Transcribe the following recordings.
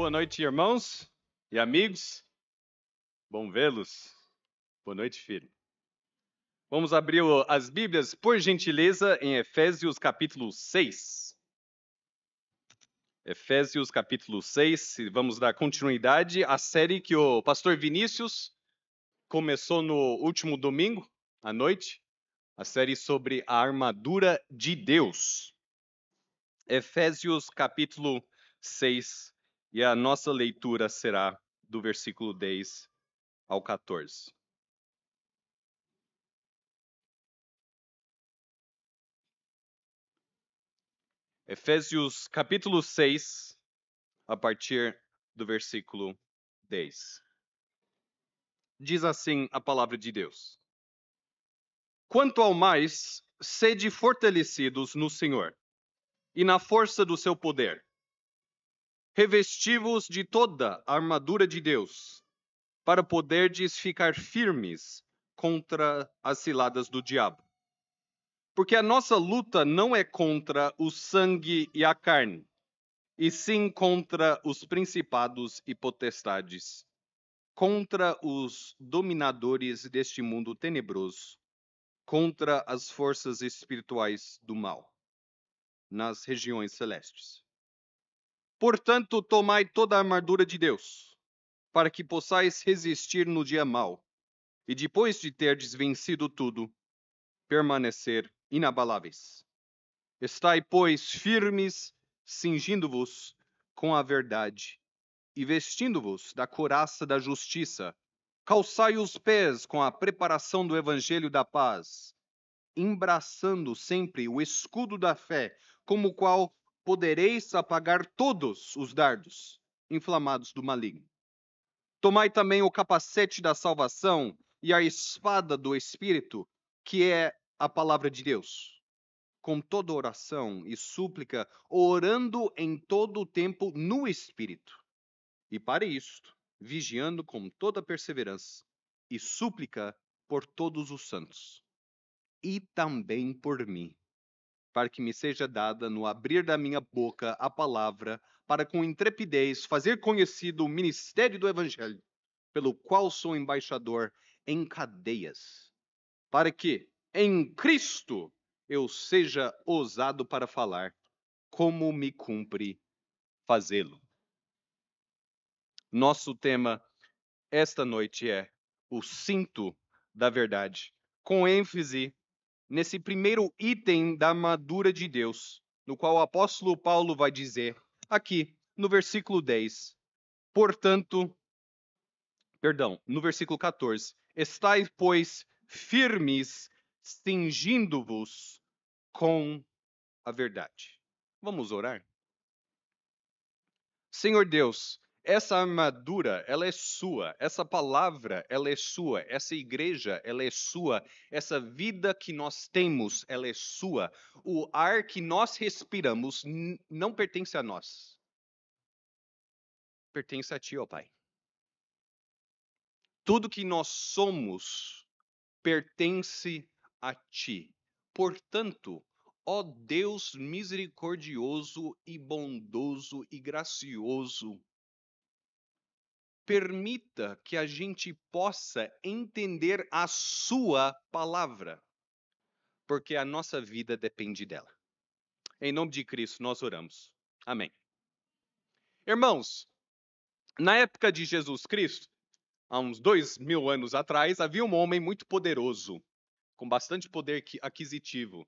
Boa noite, irmãos e amigos. Bom vê-los. Boa noite, filho. Vamos abrir as Bíblias, por gentileza, em Efésios capítulo 6. Efésios capítulo 6. Vamos dar continuidade à série que o pastor Vinícius começou no último domingo à noite, a série sobre a armadura de Deus. Efésios capítulo 6, e a nossa leitura será do versículo 10 ao 14. Efésios capítulo 6, a partir do versículo 10. Diz assim a palavra de Deus: Quanto ao mais, sede fortalecidos no Senhor e na força do seu poder. Revesti-vos de toda a armadura de Deus, para poderdes ficar firmes contra as ciladas do diabo. Porque a nossa luta não é contra o sangue e a carne, e sim contra os principados e potestades, contra os dominadores deste mundo tenebroso, contra as forças espirituais do mal, nas regiões celestes. Portanto, tomai toda a armadura de Deus, para que possais resistir no dia mau, e depois de terdes vencido tudo, permanecer inabaláveis. Estai, pois, firmes, cingindo-vos com a verdade, e vestindo-vos da couraça da justiça, calçai os pés com a preparação do evangelho da paz, embraçando sempre o escudo da fé, como o qual podereis apagar todos os dardos inflamados do maligno. Tomai também o capacete da salvação e a espada do Espírito, que é a palavra de Deus, com toda oração e súplica, orando em todo o tempo no Espírito. E para isto, vigiando com toda perseverança e súplica por todos os santos, e também por mim, para que me seja dada no abrir da minha boca a palavra, para com intrepidez fazer conhecido o ministério do Evangelho, pelo qual sou embaixador em cadeias, para que, em Cristo, eu seja ousado para falar, como me cumpre fazê-lo. Nosso tema esta noite é o cinto da verdade, com ênfase nesse primeiro item da armadura de Deus, no qual o apóstolo Paulo vai dizer aqui no versículo 10. No versículo 14, estai, pois, firmes, cingindo-vos com a verdade. Vamos orar? Senhor Deus, essa armadura, ela é sua, essa palavra, ela é sua, essa igreja, ela é sua, essa vida que nós temos, ela é sua. O ar que nós respiramos não pertence a nós. Pertence a ti, ó Pai. Tudo que nós somos pertence a ti. Portanto, ó Deus misericordioso e bondoso e gracioso, permita que a gente possa entender a sua palavra, porque a nossa vida depende dela. Em nome de Cristo nós oramos. Amém. Irmãos, na época de Jesus Cristo, há uns 2000 anos atrás, havia um homem muito poderoso, com bastante poder aquisitivo,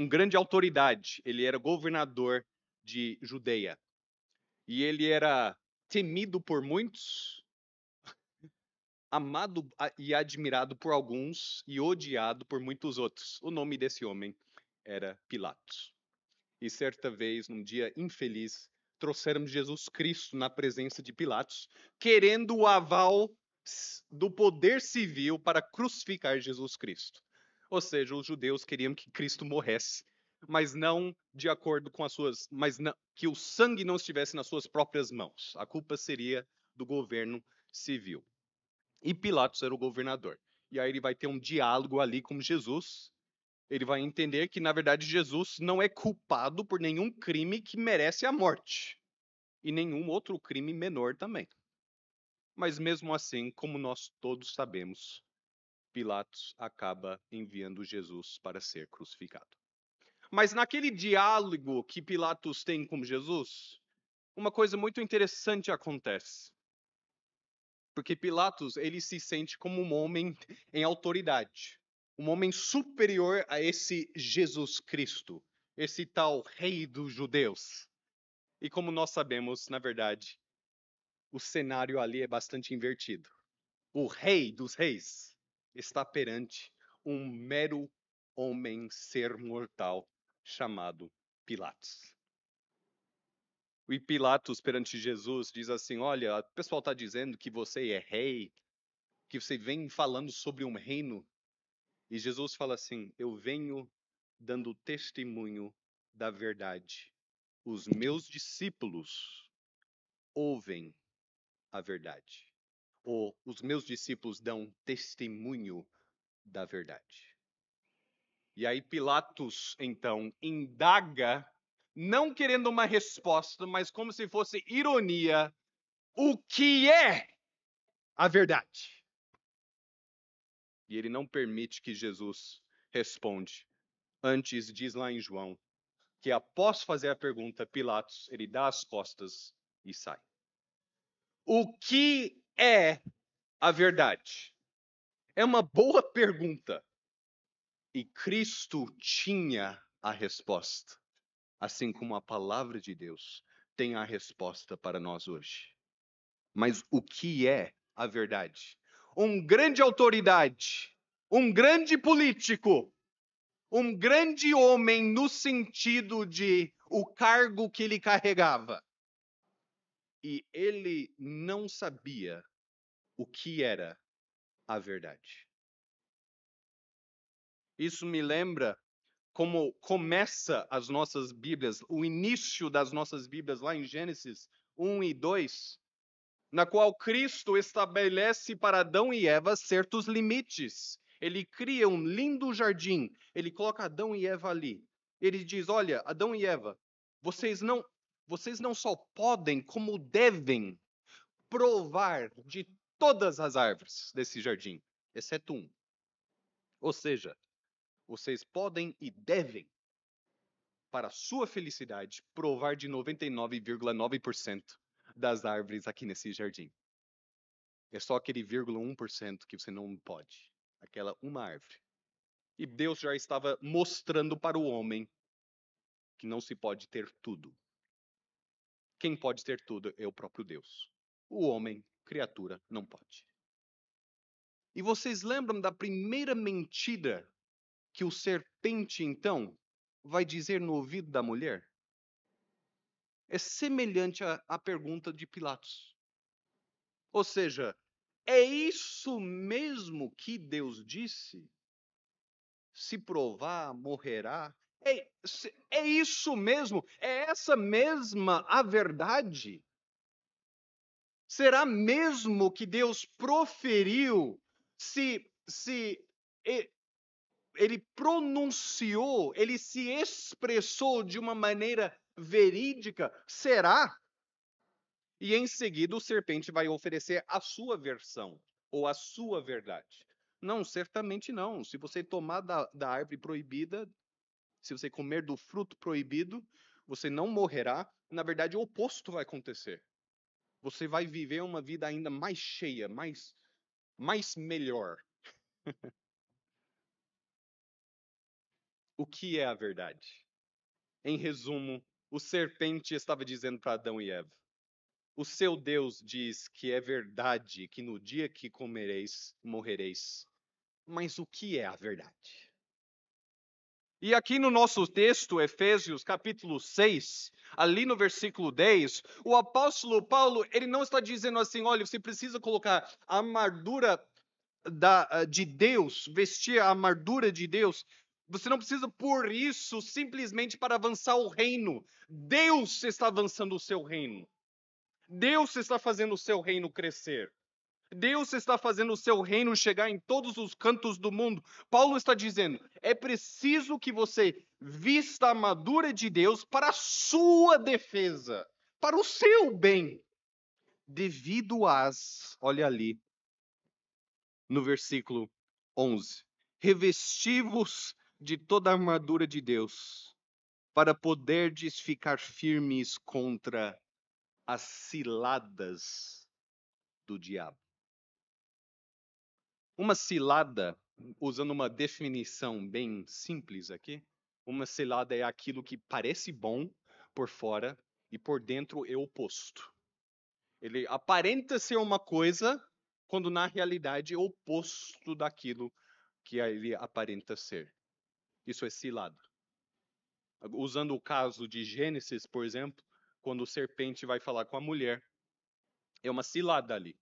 grande autoridade. Ele era governador de Judeia. E ele era temido por muitos, amado e admirado por alguns e odiado por muitos outros. O nome desse homem era Pilatos. E certa vez, num dia infeliz, trouxeram Jesus Cristo na presença de Pilatos, querendo o aval do poder civil para crucificar Jesus Cristo. Ou seja, os judeus queriam que Cristo morresse, mas não de acordo com as suas, que o sangue não estivesse nas suas próprias mãos. A culpa seria do governo civil. E Pilatos era o governador. E aí ele vai ter um diálogo ali com Jesus. Ele vai entender que, na verdade, Jesus não é culpado por nenhum crime que merece a morte. e nenhum outro crime menor também. Mas mesmo assim, como nós todos sabemos, Pilatos acaba enviando Jesus para ser crucificado. Mas naquele diálogo que Pilatos tem com Jesus, uma coisa muito interessante acontece. Porque Pilatos, ele se sente como um homem em autoridade, um homem superior a esse Jesus Cristo, esse tal rei dos judeus. E como nós sabemos, na verdade, o cenário ali é bastante invertido. O rei dos reis está perante um mero homem ser mortal chamado Pilatos. E Pilatos perante Jesus diz assim: olha, o pessoal está dizendo que você é rei, que você vem falando sobre um reino. E Jesus fala assim: eu venho dando testemunho da verdade. Os meus discípulos ouvem a verdade. Ou os meus discípulos dão testemunho da verdade. E aí Pilatos, então, indaga, não querendo uma resposta, mas como se fosse ironia, o que é a verdade? E ele não permite que Jesus responde. Antes, diz lá em João, que após fazer a pergunta, Pilatos, ele dá as costas e sai. O que é a verdade? É uma boa pergunta. E Cristo tinha a resposta, assim como a palavra de Deus tem a resposta para nós hoje. Mas o que é a verdade? Um grande autoridade, um grande político, um grande homem no sentido de o cargo que ele carregava. E ele não sabia o que era a verdade. Isso me lembra como começa as nossas Bíblias, o início das nossas Bíblias lá em Gênesis 1 e 2, na qual Cristo estabelece para Adão e Eva certos limites. Ele cria um lindo jardim, ele coloca Adão e Eva ali. Ele diz: olha, Adão e Eva, vocês não só podem, como devem provar de todas as árvores desse jardim, exceto um. Ou seja, vocês podem e devem, para sua felicidade, provar de 99,9% das árvores aqui nesse jardim. É só aquele 0,1% que você não pode. Aquela uma árvore. E Deus já estava mostrando para o homem que não se pode ter tudo. Quem pode ter tudo é o próprio Deus. O homem, criatura, não pode. E vocês lembram da primeira mentira que o serpente, então, vai dizer no ouvido da mulher? É semelhante à pergunta de Pilatos. Ou seja, é isso mesmo que Deus disse? Se provar, morrerá. É isso mesmo? É essa mesma a verdade? Será mesmo que Deus proferiu? Se ele pronunciou, ele se expressou de uma maneira verídica? Será? E em seguida o serpente vai oferecer a sua versão, ou a sua verdade. Não, certamente não. Se você tomar da árvore proibida, se você comer do fruto proibido, você não morrerá. Na verdade, o oposto vai acontecer. Você vai viver uma vida ainda mais cheia, mais melhor. O que é a verdade? Em resumo, o serpente estava dizendo para Adão e Eva: o seu Deus diz que é verdade que no dia que comereis, morrereis. Mas o que é a verdade? E aqui no nosso texto, Efésios capítulo 6, ali no versículo 10, o apóstolo Paulo, ele não está dizendo assim: olha, você precisa colocar a armadura de Deus, vestir a armadura de Deus. Você não precisa por isso simplesmente para avançar o reino. Deus está avançando o seu reino. Deus está fazendo o seu reino crescer. Deus está fazendo o seu reino chegar em todos os cantos do mundo. Paulo está dizendo: é preciso que você vista a armadura de Deus para a sua defesa, para o seu bem, devido às, olha ali, no versículo 11, revesti-vos de toda a armadura de Deus, para poderdes ficar firmes contra as ciladas do diabo. Uma cilada, usando uma definição bem simples aqui, uma cilada é aquilo que parece bom por fora e por dentro é oposto. Ele aparenta ser uma coisa, quando na realidade é oposto daquilo que ele aparenta ser. Isso é cilada. Usando o caso de Gênesis, por exemplo, quando o serpente vai falar com a mulher, é uma cilada ali.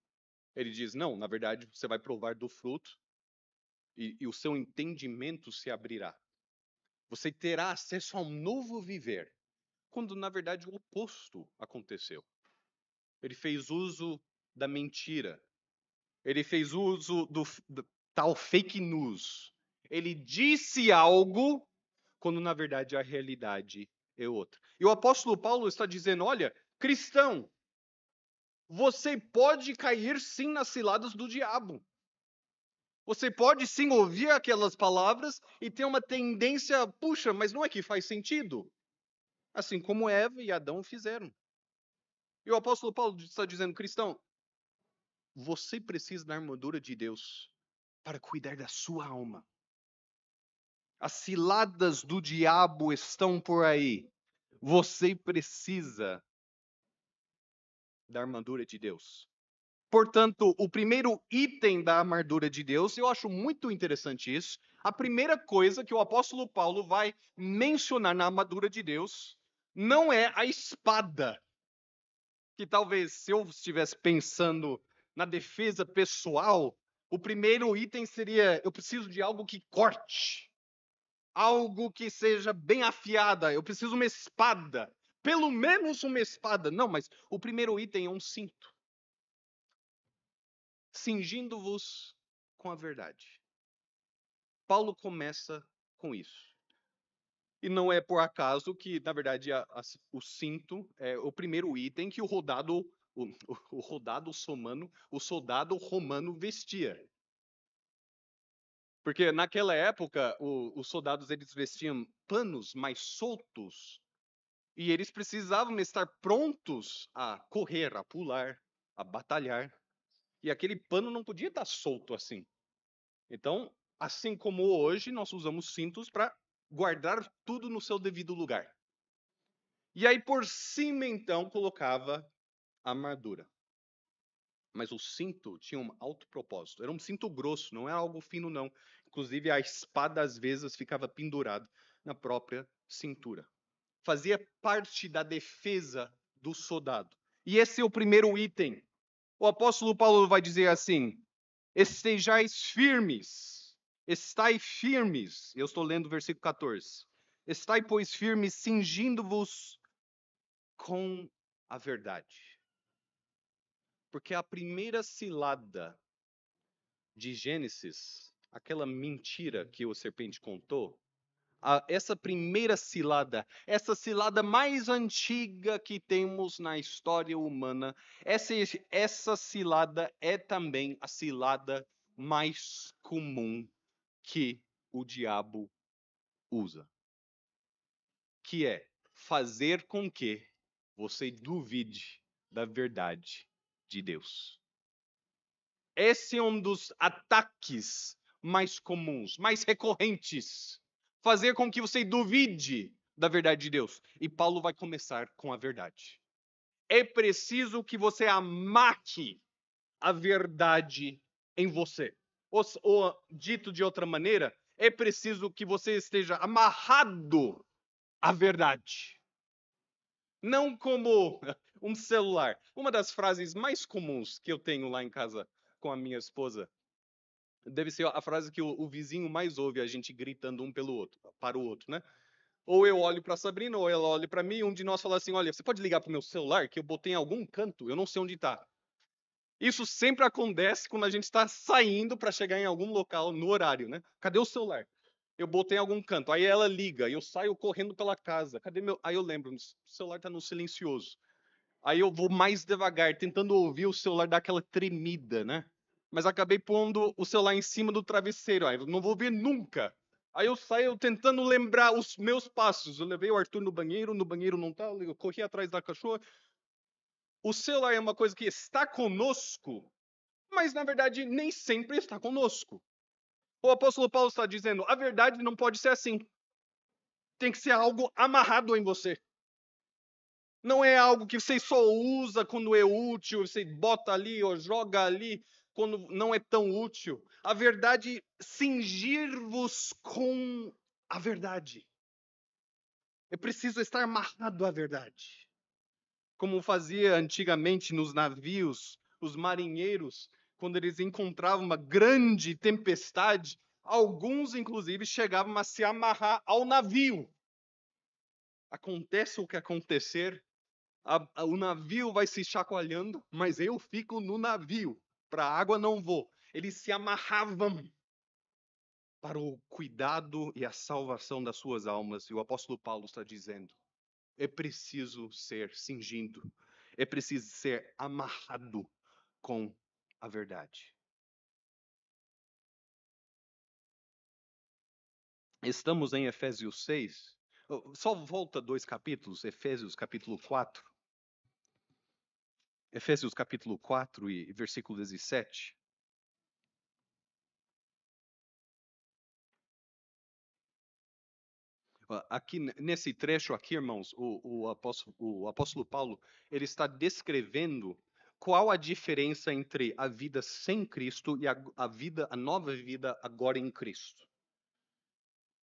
Ele diz, não, na verdade você vai provar do fruto e o seu entendimento se abrirá. Você terá acesso a um novo viver, quando na verdade o oposto aconteceu. Ele fez uso da mentira. Ele fez uso do tal fake news. Ele disse algo, quando na verdade a realidade é outra. E o apóstolo Paulo está dizendo, olha, cristão, você pode cair sim nas ciladas do diabo. Você pode sim ouvir aquelas palavras e ter uma tendência, puxa, mas não é que faz sentido? Assim como Eva e Adão fizeram. E o apóstolo Paulo está dizendo, cristão, você precisa da armadura de Deus para cuidar da sua alma. As ciladas do diabo estão por aí. Você precisa da armadura de Deus. Portanto, o primeiro item da armadura de Deus, eu acho muito interessante isso. A primeira coisa que o apóstolo Paulo vai mencionar na armadura de Deus não é a espada. Que talvez, se eu estivesse pensando na defesa pessoal, o primeiro item seria: eu preciso de algo que corte, algo que seja bem afiada, eu preciso de uma espada, pelo menos uma espada. Não, mas o primeiro item é um cinto. Cingindo-vos com a verdade. Paulo começa com isso. E não é por acaso que, na verdade, o cinto é o primeiro item que o soldado romano vestia. Porque naquela época, os soldados eles vestiam panos mais soltos e eles precisavam estar prontos a correr, a pular, a batalhar. E aquele pano não podia estar solto assim. Então, assim como hoje, nós usamos cintos para guardar tudo no seu devido lugar. E aí, por cima, então, colocava a armadura. Mas o cinto tinha um alto propósito. Era um cinto grosso, não era algo fino, não. Inclusive, a espada, às vezes, ficava pendurada na própria cintura. Fazia parte da defesa do soldado. E esse é o primeiro item. O apóstolo Paulo vai dizer assim: estejais firmes, estai firmes. Eu estou lendo o versículo 14. Estai, pois, firmes, cingindo-vos com a verdade. Porque a primeira cilada de Gênesis, aquela mentira que o serpente contou, essa primeira cilada, essa cilada mais antiga que temos na história humana, essa cilada é também a cilada mais comum que o diabo usa, que é fazer com que você duvide da verdade de Deus. Esse é um dos ataques mais comuns, mais recorrentes. Fazer com que você duvide da verdade de Deus. E Paulo vai começar com a verdade. É preciso que você amarque a verdade em você. Ou dito de outra maneira, é preciso que você esteja amarrado à verdade. Não como um celular. Uma das frases mais comuns que eu tenho lá em casa com a minha esposa deve ser a frase que o vizinho mais ouve a gente gritando um para o outro, né? Ou eu olho para a Sabrina, ou ela olha para mim, e um de nós fala assim: olha, você pode ligar para o meu celular que eu botei em algum canto, eu não sei onde está. Isso sempre acontece quando a gente está saindo para chegar em algum local no horário, né? Cadê o celular? Eu botei em algum canto. Aí ela liga, eu saio correndo pela casa. Cadê meu? Aí eu lembro, o celular está no silencioso. Aí eu vou mais devagar, tentando ouvir o celular dar aquela tremida, né? Mas acabei pondo o celular em cima do travesseiro. Aí eu não vou ver nunca. Aí eu saio tentando lembrar os meus passos. Eu levei o Arthur no banheiro não tá, eu corri atrás da cachorra. O celular é uma coisa que está conosco, mas na verdade nem sempre está conosco. O apóstolo Paulo está dizendo: a verdade não pode ser assim. Tem que ser algo amarrado em você. Não é algo que você só usa quando é útil, você bota ali ou joga ali quando não é tão útil. A verdade, cingir-vos com a verdade. É preciso estar amarrado à verdade. Como fazia antigamente nos navios, os marinheiros, quando eles encontravam uma grande tempestade, alguns inclusive chegavam a se amarrar ao navio. Acontece o que acontecer, o navio vai se chacoalhando, mas eu fico no navio. Para a água não vou. Eles se amarravam para o cuidado e a salvação das suas almas. E o apóstolo Paulo está dizendo: é preciso ser cingido, é preciso ser amarrado com a verdade. Estamos em Efésios 6. Só volta 2 capítulos, Efésios capítulo 4. Efésios capítulo 4 e versículo 17. Aqui nesse trecho aqui, irmãos, o apóstolo Paulo, ele está descrevendo qual a diferença entre a vida sem Cristo e a nova vida agora em Cristo.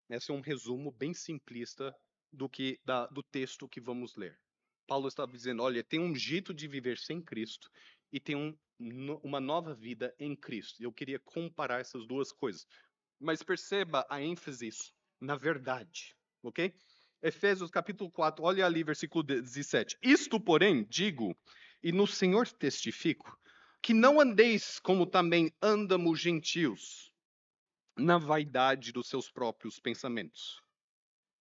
Esse é um resumo bem simplista do texto que vamos ler. Paulo está dizendo: olha, tem um jeito de viver sem Cristo e tem uma nova vida em Cristo. Eu queria comparar essas duas coisas. Mas perceba a ênfase na verdade, ok? Efésios capítulo 4, olha ali, versículo 17. Isto, porém, digo, e no Senhor testifico, que não andeis como também andam os gentios, na vaidade dos seus próprios pensamentos,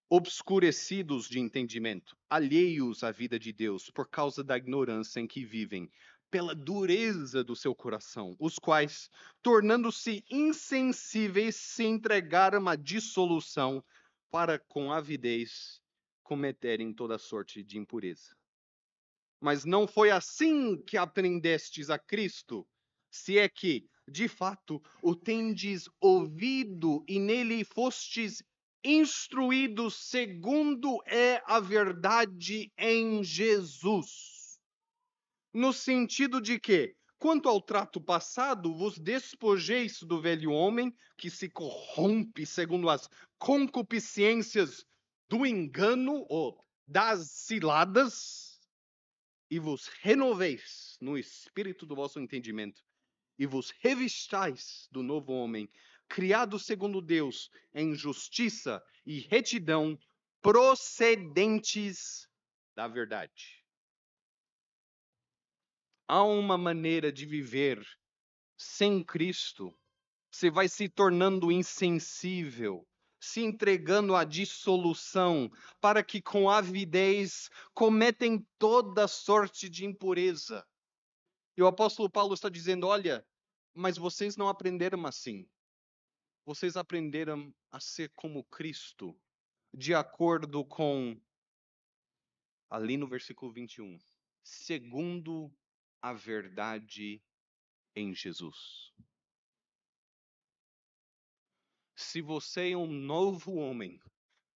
obscurecidos de entendimento, alheios à vida de Deus, por causa da ignorância em que vivem, pela dureza do seu coração, os quais, tornando-se insensíveis, se entregaram à dissolução, para com avidez cometerem toda sorte de impureza. Mas não foi assim que aprendestes a Cristo, se é que, de fato, o tendes ouvido e nele fostes instruídos segundo é a verdade em Jesus. No sentido de que, quanto ao trato passado, vos despojeis do velho homem que se corrompe segundo as concupiscências do engano ou das ciladas, e vos renoveis no espírito do vosso entendimento, e vos revistais do novo homem, criado segundo Deus, em justiça e retidão, procedentes da verdade. Há uma maneira de viver sem Cristo. Você vai se tornando insensível, se entregando à dissolução, para que com avidez cometem toda sorte de impureza. E o apóstolo Paulo está dizendo: olha, mas vocês não aprenderam assim. Vocês aprenderam a ser como Cristo, de acordo com, ali no versículo 21, segundo a verdade em Jesus. Se você é um novo homem,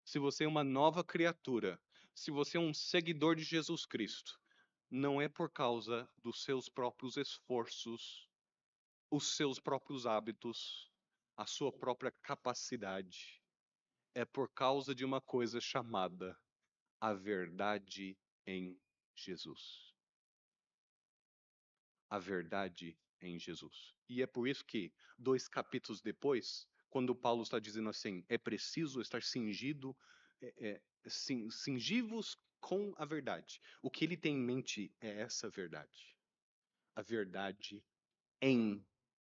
se você é uma nova criatura, se você é um seguidor de Jesus Cristo, não é por causa dos seus próprios esforços, os seus próprios hábitos, a sua própria capacidade. É por causa de uma coisa chamada a verdade em Jesus. A verdade em Jesus. E é por isso que, 2 capítulos depois, quando Paulo está dizendo assim, é preciso estar cingido, cingivos com a verdade. O que ele tem em mente é essa verdade. A verdade em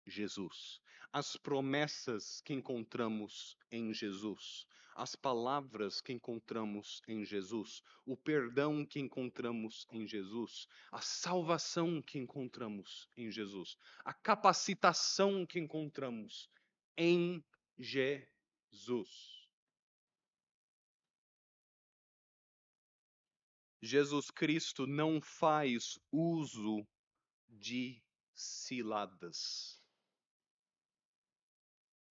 Jesus. As promessas que encontramos em Jesus. As palavras que encontramos em Jesus. O perdão que encontramos em Jesus. A salvação que encontramos em Jesus. A capacitação que encontramos em Jesus. Jesus Cristo não faz uso de ciladas.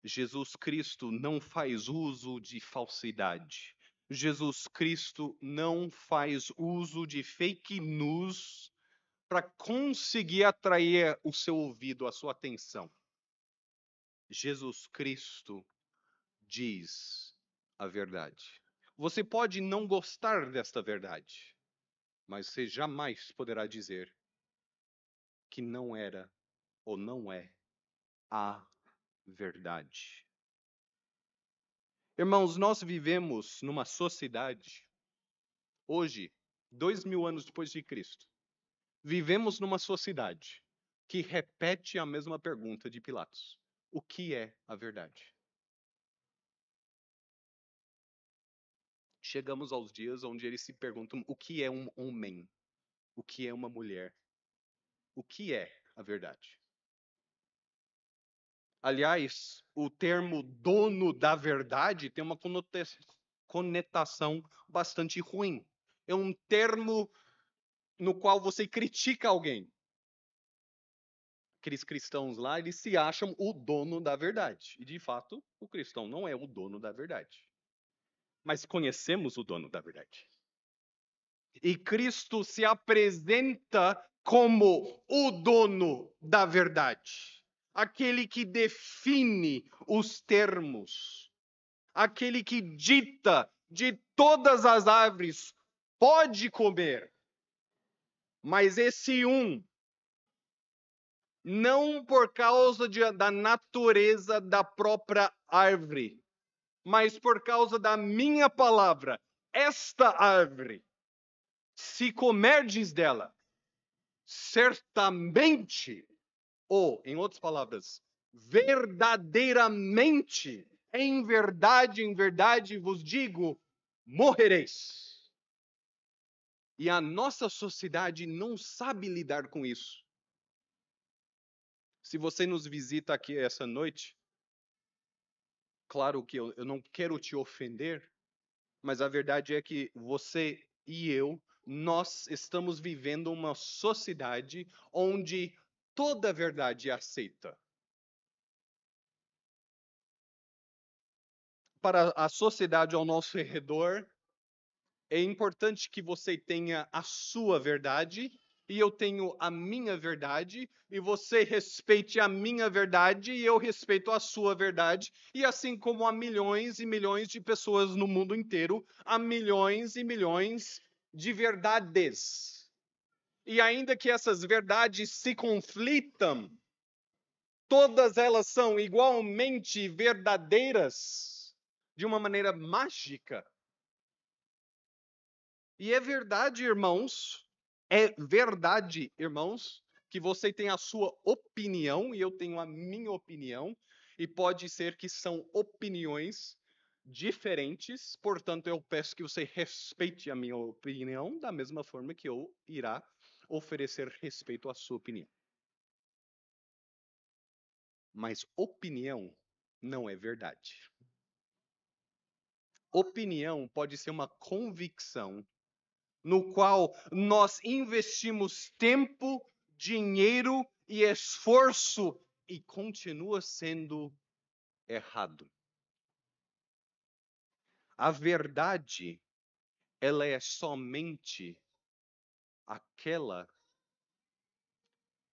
Jesus Cristo não faz uso de falsidade. Jesus Cristo não faz uso de fake news para conseguir atrair o seu ouvido, a sua atenção. Jesus Cristo diz a verdade. Você pode não gostar desta verdade, mas você jamais poderá dizer que não era ou não é a verdade. Irmãos, nós vivemos numa sociedade, hoje, 2000 anos depois de Cristo, vivemos numa sociedade que repete a mesma pergunta de Pilatos: o que é a verdade? Chegamos aos dias onde eles se perguntam o que é um homem, o que é uma mulher, o que é a verdade? Aliás, o termo dono da verdade tem uma conotação bastante ruim. É um termo no qual você critica alguém. Aqueles cristãos lá, eles se acham o dono da verdade. E, de fato, o cristão não é o dono da verdade. Mas conhecemos o dono da verdade. E Cristo se apresenta como o dono da verdade. Aquele que define os termos. Aquele que dita de todas as árvores, pode comer. Mas esse não por causa da natureza da própria árvore, mas por causa da minha palavra. Esta árvore, se comerdes dela, certamente, ou, em outras palavras, verdadeiramente, em verdade vos digo, morrereis. E a nossa sociedade não sabe lidar com isso. Se você nos visita aqui essa noite, claro que eu não quero te ofender, mas a verdade é que você e eu, nós estamos vivendo uma sociedade onde toda a verdade é aceita. Para a sociedade ao nosso redor, é importante que você tenha a sua verdade e eu tenho a minha verdade, e você respeite a minha verdade e eu respeito a sua verdade, e assim como há milhões e milhões de pessoas no mundo inteiro, há milhões e milhões de verdades. E ainda que essas verdades se conflitam, todas elas são igualmente verdadeiras de uma maneira mágica. E é verdade, irmãos, que você tem a sua opinião e eu tenho a minha opinião, e pode ser que são opiniões diferentes, portanto eu peço que você respeite a minha opinião da mesma forma que eu irá oferecer respeito à sua opinião. Mas opinião não é verdade. Opinião pode ser uma convicção no qual nós investimos tempo, dinheiro e esforço e continua sendo errado. A verdade, ela é somente aquela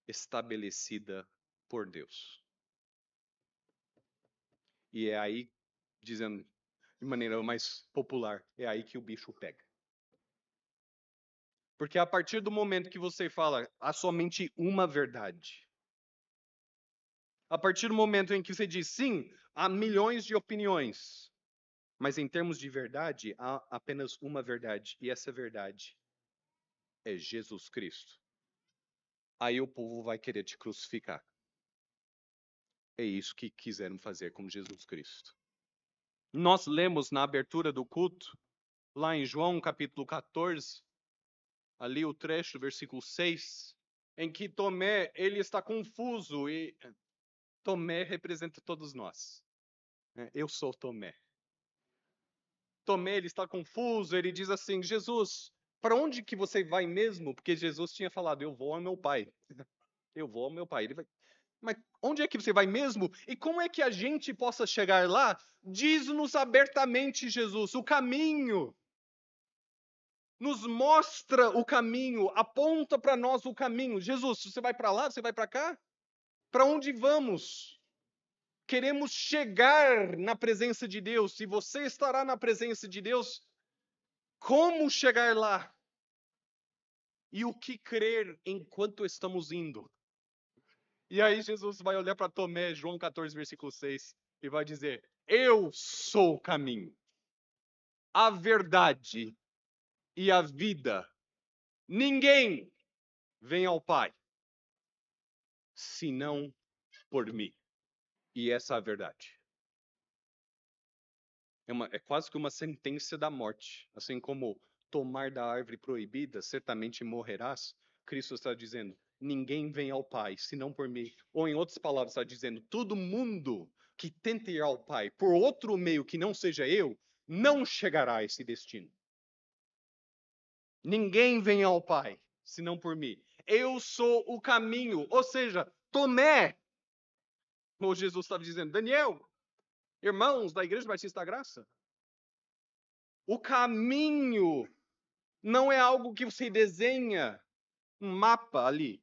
estabelecida por Deus. E é aí, dizendo de maneira mais popular, é aí que o bicho pega. Porque a partir do momento que você fala, há somente uma verdade. A partir do momento em que você diz, sim, há milhões de opiniões, mas em termos de verdade, há apenas uma verdade, e essa verdade é Jesus Cristo. Aí o povo vai querer te crucificar. é isso que quiseram fazer com Jesus Cristo. Nós lemos na abertura do culto, lá em João capítulo 14, ali o trecho, versículo 6, em que Tomé, ele está confuso, e Tomé representa todos nós. Eu sou Tomé. Tomé, ele está confuso, ele diz assim, Jesus, para onde que você vai mesmo? Porque Jesus tinha falado, eu vou ao meu Pai. Eu vou ao meu Pai. Ele vai, mas onde é que você vai mesmo? E como é que a gente possa chegar lá? Diz-nos abertamente, Jesus, o caminho. Nos mostra o caminho, aponta para nós o caminho. Jesus, você vai para lá, você vai para cá? Para onde vamos? Queremos chegar na presença de Deus. Se você estará na presença de Deus, como chegar lá? E o que crer enquanto estamos indo? E aí Jesus vai olhar para Tomé, João 14, versículo 6, e vai dizer, eu sou o caminho, a verdade e a vida. Ninguém vem ao Pai, senão por mim. E essa é a verdade. É quase que uma sentença da morte. Assim como tomar da árvore proibida, certamente morrerás. Cristo está dizendo, ninguém vem ao Pai, senão por mim. Ou em outras palavras, está dizendo, todo mundo que tenta ir ao Pai por outro meio que não seja eu, não chegará a esse destino. Ninguém vem ao Pai, senão por mim. Eu sou o caminho. Ou seja, Tomé, como Jesus estava dizendo, Daniel, irmãos da Igreja Batista da Graça, o caminho não é algo que você desenha um mapa ali.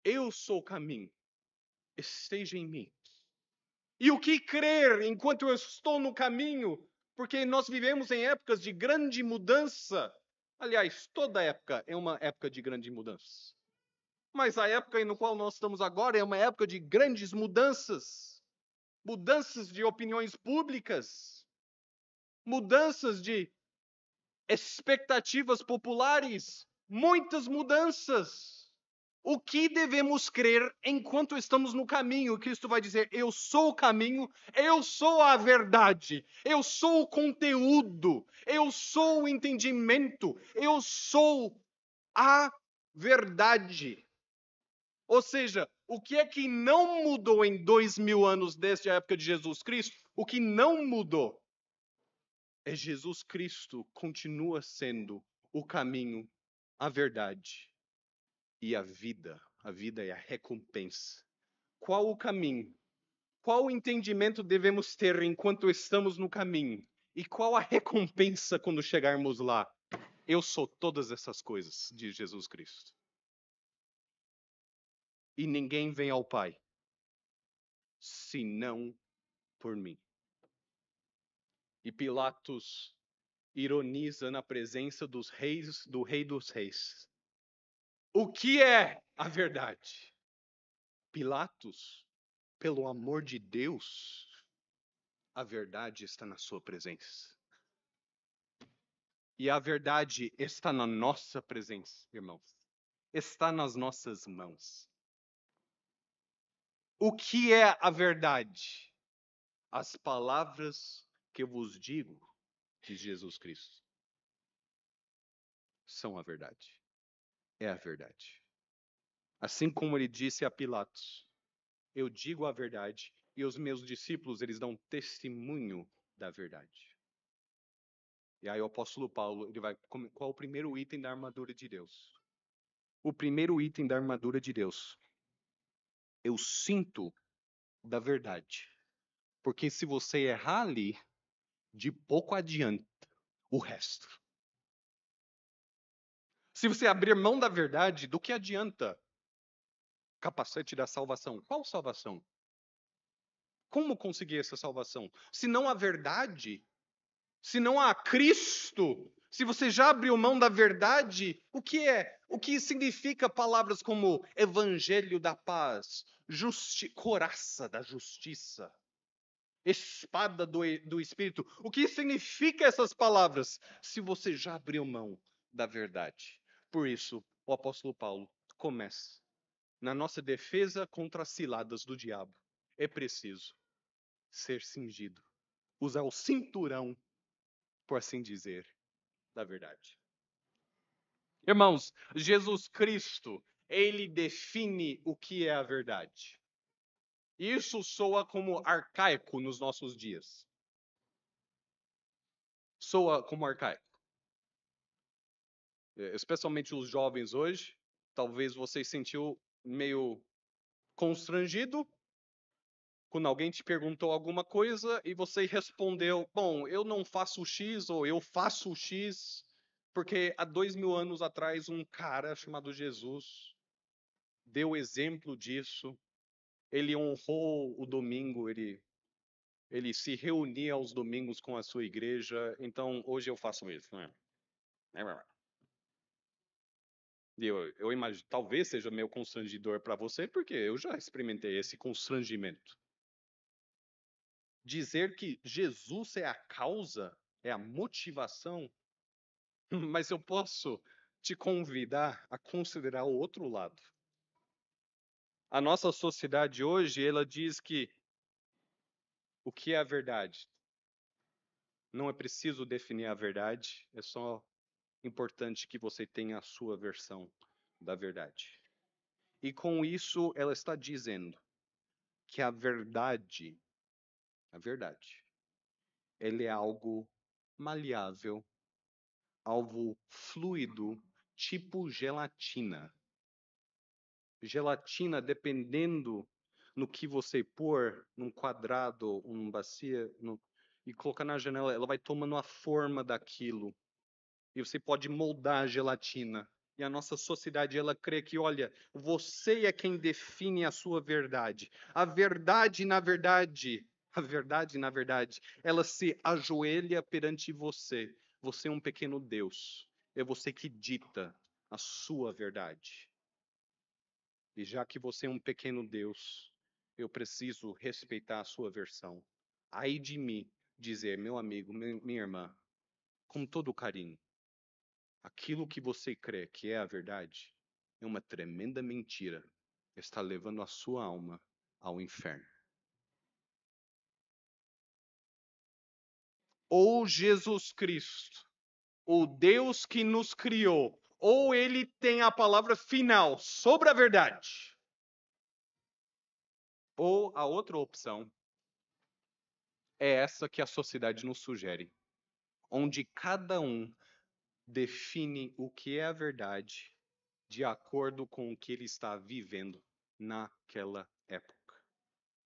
Eu sou o caminho. Esteja em mim. E o que crer enquanto eu estou no caminho? Porque nós vivemos em épocas de grande mudança. Aliás, toda época é uma época de grande mudança. Mas a época no qual nós estamos agora é uma época de grandes mudanças. Mudanças de opiniões públicas. Mudanças de expectativas populares. Muitas mudanças. O que devemos crer enquanto estamos no caminho? Cristo vai dizer, eu sou o caminho, eu sou a verdade, eu sou o conteúdo, eu sou o entendimento, eu sou a verdade. Ou seja, o que é que não mudou em 2000 anos desde a época de Jesus Cristo? O que não mudou é Jesus Cristo continua sendo o caminho, a verdade e a vida. A vida é a recompensa. Qual o caminho? Qual o entendimento devemos ter enquanto estamos no caminho? E qual a recompensa quando chegarmos lá? Eu sou todas essas coisas, diz Jesus Cristo. E ninguém vem ao Pai, senão por mim. E Pilatos ironiza na presença dos reis, do Rei dos Reis. O que é a verdade? Pilatos, pelo amor de Deus, a verdade está na sua presença. E a verdade está na nossa presença, irmãos. Está nas nossas mãos. O que é a verdade? As palavras que eu vos digo, diz Jesus Cristo, são a verdade. É a verdade. Assim como ele disse a Pilatos, eu digo a verdade e os meus discípulos, eles dão testemunho da verdade. E aí o apóstolo Paulo, ele vai, qual é o primeiro item da armadura de Deus? O primeiro item da armadura de Deus. Eu sinto da verdade. Porque se você errar ali, de pouco adianta o resto. Se você abrir mão da verdade, do que adianta capacete da salvação? Qual salvação? Como conseguir essa salvação? Se não há verdade, se não há Cristo, se você já abriu mão da verdade, o que é? O que significa palavras como evangelho da paz, coraça da justiça, espada do Espírito? O que significa essas palavras? Se você já abriu mão da verdade. Por isso, o apóstolo Paulo começa na nossa defesa contra as ciladas do diabo, é preciso ser cingido, usar o cinturão, por assim dizer, da verdade. Irmãos, Jesus Cristo, ele define o que é a verdade. Isso soa como arcaico nos nossos dias. Soa como arcaico. Especialmente os jovens hoje, talvez você sentiu meio constrangido quando alguém te perguntou alguma coisa e você respondeu: bom, eu não faço X ou eu faço X, porque há 2000 anos atrás um cara chamado Jesus deu exemplo disso. Ele honrou o domingo, ele se reunia aos domingos com a sua igreja, então hoje eu faço isso. Né? Eu imagino, talvez seja meio constrangedor para você, porque eu já experimentei esse constrangimento. Dizer que Jesus é a causa, é a motivação, mas eu posso te convidar a considerar o outro lado. A nossa sociedade hoje, ela diz que o que é a verdade? Não é preciso definir a verdade, é só importante que você tenha a sua versão da verdade. E com isso, ela está dizendo que a verdade, ele é algo maleável, algo fluido, tipo gelatina. Gelatina, dependendo no que você pôr, num quadrado, numa bacia, e colocar na janela, ela vai tomando a forma daquilo. E você pode moldar a gelatina. E a nossa sociedade, ela crê que, olha, você é quem define a sua verdade. Na verdade, ela se ajoelha perante você. Você é um pequeno Deus. É você que dita a sua verdade. E já que você é um pequeno Deus, eu preciso respeitar a sua versão. Ai de mim dizer, meu amigo, minha irmã, com todo carinho, aquilo que você crê que é a verdade é uma tremenda mentira. Está levando a sua alma ao inferno. Ou Jesus Cristo, o Deus que nos criou, ou ele tem a palavra final sobre a verdade. Ou a outra opção é essa que a sociedade nos sugere, onde cada um define o que é a verdade de acordo com o que ele está vivendo naquela época.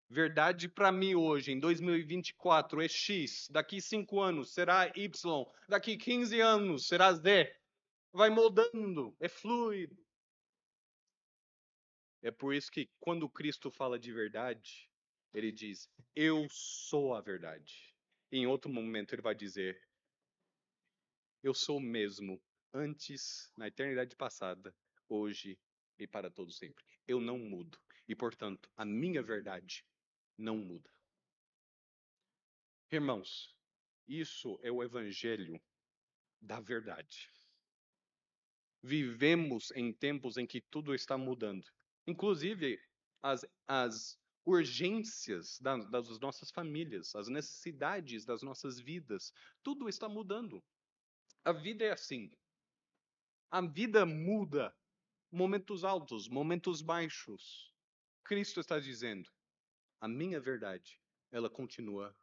Verdade para mim hoje, em 2024, é X. Daqui 5 anos será Y. Daqui 15 anos será Z. Vai mudando, é fluido. É por isso que quando Cristo fala de verdade, ele diz: eu sou a verdade. E em outro momento ele vai dizer: eu sou o mesmo, antes, na eternidade passada, hoje e para todo sempre. Eu não mudo. E, portanto, a minha verdade não muda. Irmãos, isso é o evangelho da verdade. Vivemos em tempos em que tudo está mudando. Inclusive, as urgências das nossas famílias, as necessidades das nossas vidas, tudo está mudando. A vida é assim. A vida muda. Momentos altos, momentos baixos. Cristo está dizendo: a minha verdade, ela continua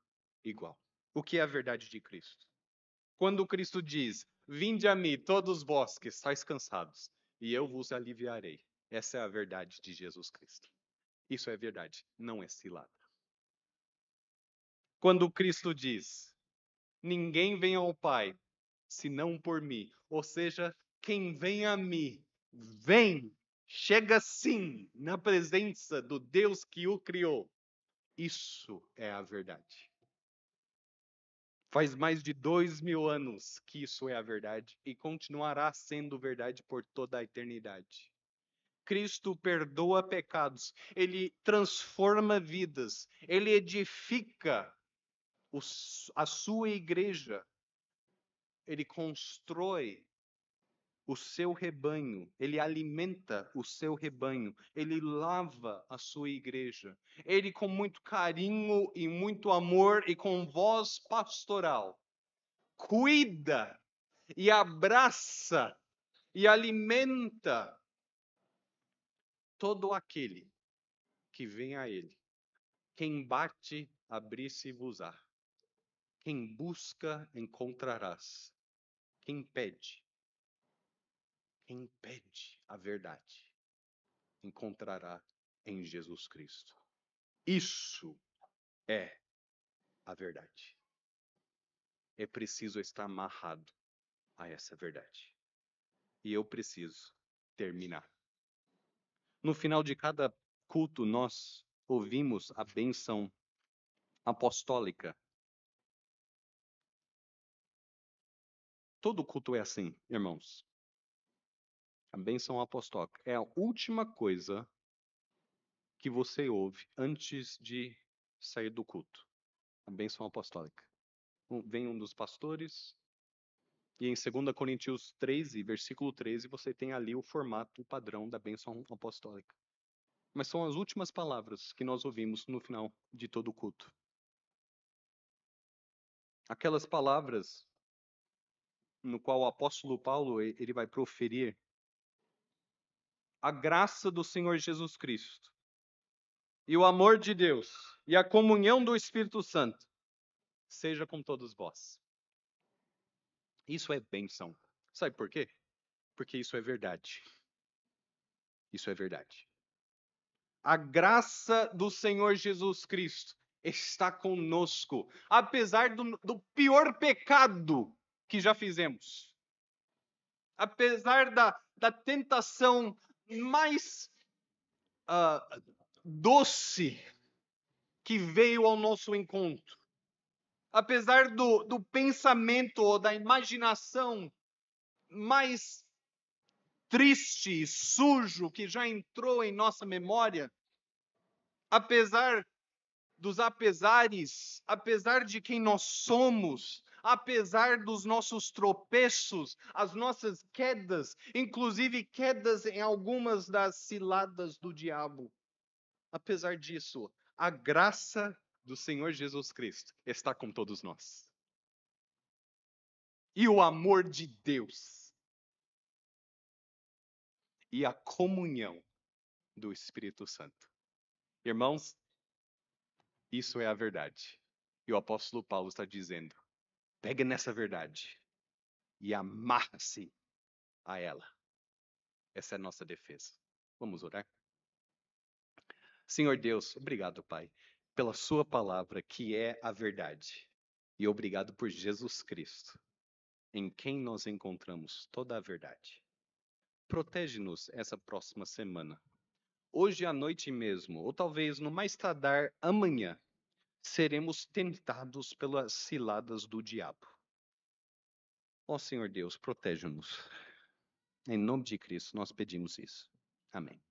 igual. O que é a verdade de Cristo? Quando Cristo diz: vinde a mim, todos vós que estáis cansados, e eu vos aliviarei. Essa é a verdade de Jesus Cristo. Isso é verdade, não é cilada. Quando Cristo diz: ninguém vem ao Pai, senão por mim. Ou seja, quem vem a mim, vem, chega sim na presença do Deus que o criou. Isso é a verdade. Faz mais de 2000 anos que isso é a verdade e continuará sendo verdade por toda a eternidade. Cristo perdoa pecados, ele transforma vidas, ele edifica a sua igreja, ele constrói o seu rebanho, ele alimenta o seu rebanho, ele lava a sua igreja. Ele, com muito carinho e muito amor e com voz pastoral, cuida e abraça e alimenta todo aquele que vem a ele. Quem bate, abrir-se-vos-á. Quem busca, encontrarás. Quem pede a verdade, encontrará em Jesus Cristo. Isso é a verdade. É preciso estar amarrado a essa verdade. E eu preciso terminar. No final de cada culto, nós ouvimos a bênção apostólica. Todo culto é assim, irmãos. A bênção apostólica é a última coisa que você ouve antes de sair do culto. A bênção apostólica. Vem um dos pastores, e em 2 Coríntios 13, versículo 13, você tem ali o formato, o padrão da bênção apostólica. Mas são as últimas palavras que nós ouvimos no final de todo o culto. Aquelas palavras no qual o apóstolo Paulo ele vai proferir a graça do Senhor Jesus Cristo e o amor de Deus e a comunhão do Espírito Santo seja com todos vós. Isso é bênção. Sabe por quê? Porque isso é verdade. Isso é verdade. A graça do Senhor Jesus Cristo está conosco, apesar do pior pecado que já fizemos. Apesar da tentação mais doce que veio ao nosso encontro. Apesar do pensamento ou da imaginação mais triste e sujo que já entrou em nossa memória, apesar dos apesares, apesar de quem nós somos, apesar dos nossos tropeços, as nossas quedas, inclusive quedas em algumas das ciladas do diabo. Apesar disso, a graça do Senhor Jesus Cristo está com todos nós. E o amor de Deus e a comunhão do Espírito Santo. Irmãos, isso é a verdade. E o apóstolo Paulo está dizendo: pegue nessa verdade e amarra-se a ela. Essa é a nossa defesa. Vamos orar? Senhor Deus, obrigado, Pai, pela sua palavra, que é a verdade. E obrigado por Jesus Cristo, em quem nós encontramos toda a verdade. Protege-nos essa próxima semana. Hoje à noite mesmo, ou talvez no mais tardar amanhã, seremos tentados pelas ciladas do diabo. Ó Senhor Deus, protege-nos. Em nome de Cristo nós pedimos isso. Amém.